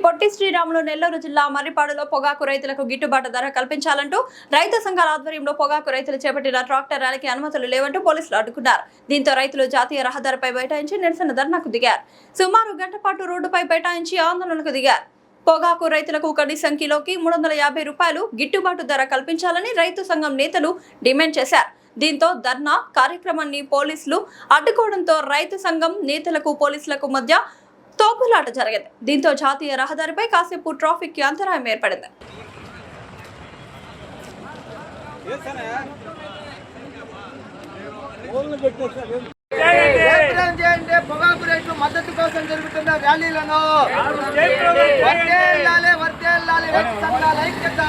పొట్టి శ్రీరాములు నెల్లూరు జిల్లా మర్రిపాడులో పొగాకు రైతులకు గిట్టుబాటు ధర కల్పించాలంటూ రైతు సంఘాల ఆధ్వర్యంలో పొగాకు రైతులు చేపట్టిన ట్రాక్టర్ ర్యాలీకి అనుమతులు లేవంటూ పోలీసులు అడ్డుకున్నారు. దీంతో రైతులు జాతీయ రహదారిపై బైఠాయించి నిరసన ధర్నాకు దిగారు. సుమారు గంట పాటు రోడ్డుపై బైఠాయించి ఆందోళనకు దిగారు. పొగాకు రైతులకు కనీసం కిలోకి 350 రూపాయలు గిట్టుబాటు ధర కల్పించాలని రైతు సంఘం నేతలు డిమాండ్ చేశారు. దీంతో ధర్నా కార్యక్రమాన్ని పోలీసులు అడ్డుకోవడంతో రైతు సంఘం నేతలకు పోలీసులకు మధ్య తోపులాట జరిగింది. దీంతో జాతీయ రహదారిపై కాసేపు ట్రాఫిక్ కి అంతరాయం ఏర్పడింది. పొగాకు రైతు మద్దతు కోసం జరుగుతున్న ర్యాలీలను రైతు సంఘాల ఐక్యత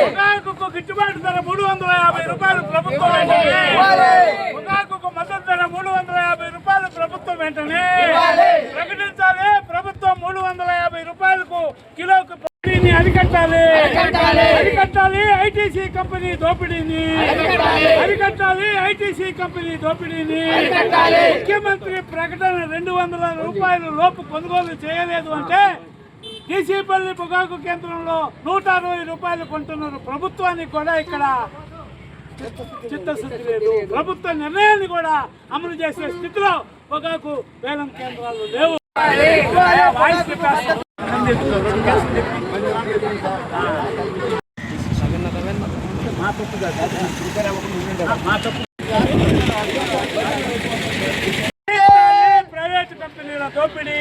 పొగాకు గిట్టుబాటు ధర 350 రూపాయలు ప్రభుత్వం వెంటనే, పొగాకు మద్దతు ధర 350 రూపాయలు ప్రభుత్వం వెంటనే ప్రకటించాలి. ప్రభుత్వం 350 రూపాయలకు కిలోకు పంపిణీని అరికట్టాలి. ఐటీసీ కంపెనీ దోపిడీని అరికట్టాలి. ఐటీసీ కంపెనీ దోపిడీని ముఖ్యమంత్రి ప్రకటన 200 రూపాయల లోపు కొనుగోలు చేయలేదు అంటే కేసీపల్లి పొగాకు కేంద్రంలో 160 రూపాయలు కొంటున్నారు. ప్రభుత్వానికి కూడా ఇక్కడ చిత్తశుద్ధి లేదు. ప్రభుత్వ నిర్ణయాన్ని కూడా అమలు చేసే స్థితిలో పొగాకు వేలం కేంద్రాలు లేవు. ప్రైవేట్ కంపెనీల దోపిడీ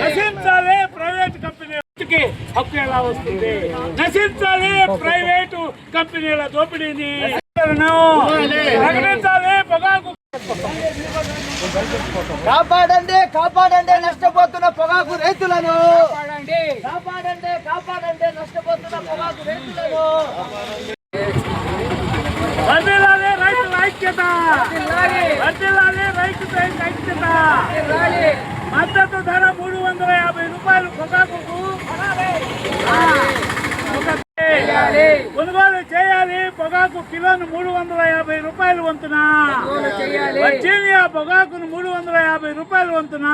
నశించాలి. ప్రైవేట్ కంపెనీలకి హక్కు ఎలా వస్తుంది? నశించాలి. ప్రైవేటు కంపెనీల దోపిడీని ప్రకటించాలి. పొగాకు కాపాడండి నష్టపోతున్న పొగాకు రైతులను కాపాడండి నష్టపోతున్న పొగాకు రైతులను వర్ధిల్లాలి రైతుల ఐక్యత, వర్ధిల్లాలి రైతుల ఐక్యత. మద్దతు ధర 350 రూపాయలు పొగాకుకు కొనుగోలు చేయాలి. పొగాకు కిలోను 350 రూపాయలు వంతున, వర్జీనియా పొగాకును 350 రూపాయలు వంతున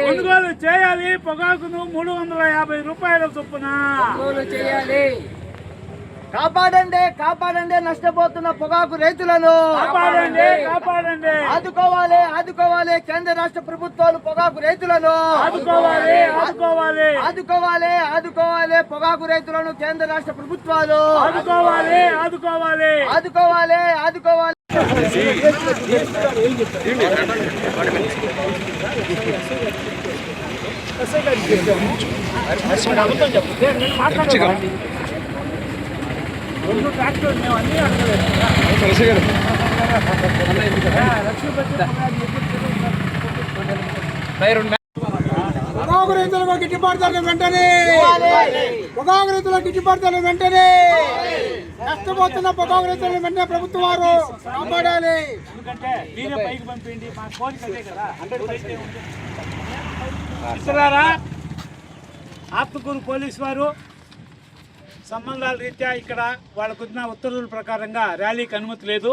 కొనుగోలు చేయాలి. పొగాకును 350 రూపాయల చొప్పున కాపాడండి నష్టపోతున్న పొగాకు రైతులను ఆదుకోవాలి. కేంద్ర రాష్ట్ర ప్రభుత్వాలు పొగాకు రైతులను ఆదుకోవాలి. పొగాకు రైతులను కేంద్ర రాష్ట్ర ప్రభుత్వాలు ఆదుకోవాలి. పొగాకు రైతులకు గిట్టుబాటు ధర వెంటనే, నష్టపోతున్న పొగాకు రైతులను వెంటనే ప్రభుత్వం వారు కాపాడాలి. ఆత్మకూరు పోలీసు వారు సంబంధాల రీత్యా ఇక్కడ వాళ్ళకున్న ఉత్తర్వుల ప్రకారంగా ర్యాలీకి అనుమతి లేదు.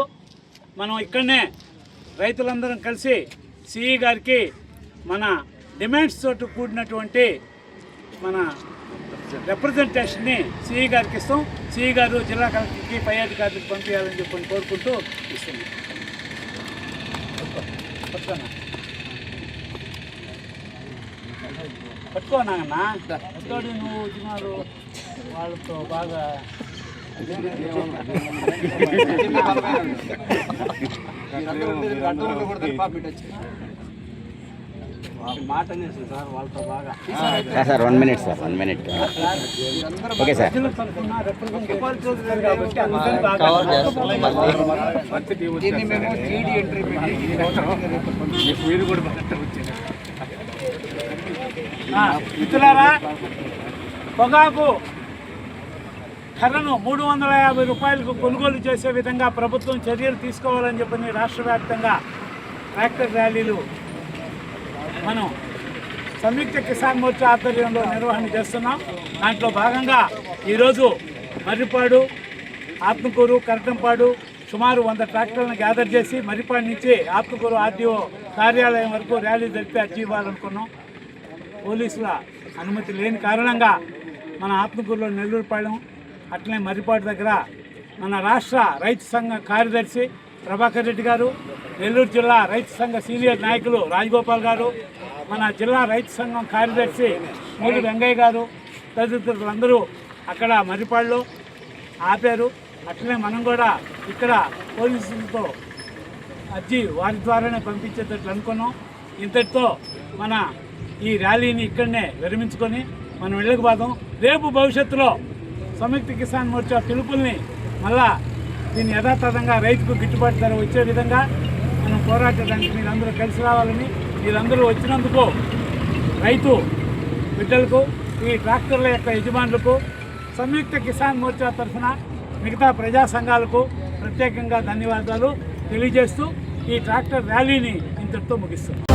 మనం ఇక్కడనే రైతులందరం కలిసి సిఈ గారికి మన డిమాండ్స్ తోటి కూడినటువంటి మన రిప్రజెంటేషన్ని సిఈ గారికి ఇస్తాం. సిఈ గారు జిల్లా కలెక్టర్కి పై అధికారులకు పంపించాలని చెప్పి కోరుకుంటూ ఇస్తున్నాం. పట్టుకో నాన్న, పట్టుకోడు నువ్వు వచ్చినారు వాళ్ళతో బాగా మాట అనేసి సార్ వాళ్ళతో బాగా sir 1 minute sir 1 minute okay sir మిత్రులారా, పొగాకు ధరను 350 రూపాయలకు కొనుగోలు చేసే విధంగా ప్రభుత్వం చర్యలు తీసుకోవాలని చెప్పని రాష్ట్ర వ్యాప్తంగా ట్రాక్టర్ ర్యాలీలు మనం సంయుక్త కిసాన్ మోర్చా ఆధ్వర్యంలో నిర్వహణ చేస్తున్నాం. దాంట్లో భాగంగా ఈరోజు మర్రిపాడు, ఆత్మకూరు, కరటంపాడు సుమారు 100 ట్రాక్టర్లను గ్యాదర్ చేసి మర్రిపాడు నుంచి ఆత్మకూరు ఆర్టీఓ కార్యాలయం వరకు ర్యాలీ జరిపి అర్జీ ఇవ్వాలనుకున్నాం. పోలీసుల అనుమతి లేని కారణంగా మన ఆత్మకూరులో నెల్లూరుపాలెం అట్లనే మర్రిపాడు దగ్గర మన రాష్ట్ర రైతు సంఘ కార్యదర్శి ప్రభాకర్ రెడ్డి గారు, నెల్లూరు జిల్లా రైతు సంఘ సీనియర్ నాయకులు రాజగోపాల్ గారు, మన జిల్లా రైతు సంఘం కార్యదర్శి మూడి వెంగయ్య గారు తదితరులందరూ అక్కడ మర్రిపాడులో ఆపారు. అట్లనే మనం కూడా ఇక్కడ పోలీసులతో అర్జీ వారి ద్వారానే పంపించేటట్లు అనుకున్నాం. ఇంతటితో మన ఈ ర్యాలీని ఇక్కడనే విరమించుకొని మనం ఇళ్ళకు పోదాం. రేపు భవిష్యత్తులో సంయుక్త కిసాన్ మోర్చా పిలుపుల్ని మళ్ళా దీన్ని యథాతథంగా రైతుకు గిట్టుబాటు ధర వచ్చే విధంగా మనం పోరాటడానికి మీరందరూ కలిసి రావాలని, మీరందరూ వచ్చినందుకు రైతు బిడ్డలకు, ఈ ట్రాక్టర్ల యొక్క యజమానులకు, సంయుక్త కిసాన్ మోర్చా తరఫున మిగతా ప్రజా సంఘాలకు ప్రత్యేకంగా ధన్యవాదాలు తెలియజేస్తూ ఈ ట్రాక్టర్ ర్యాలీని ఇంతటితో ముగిస్తున్నాం.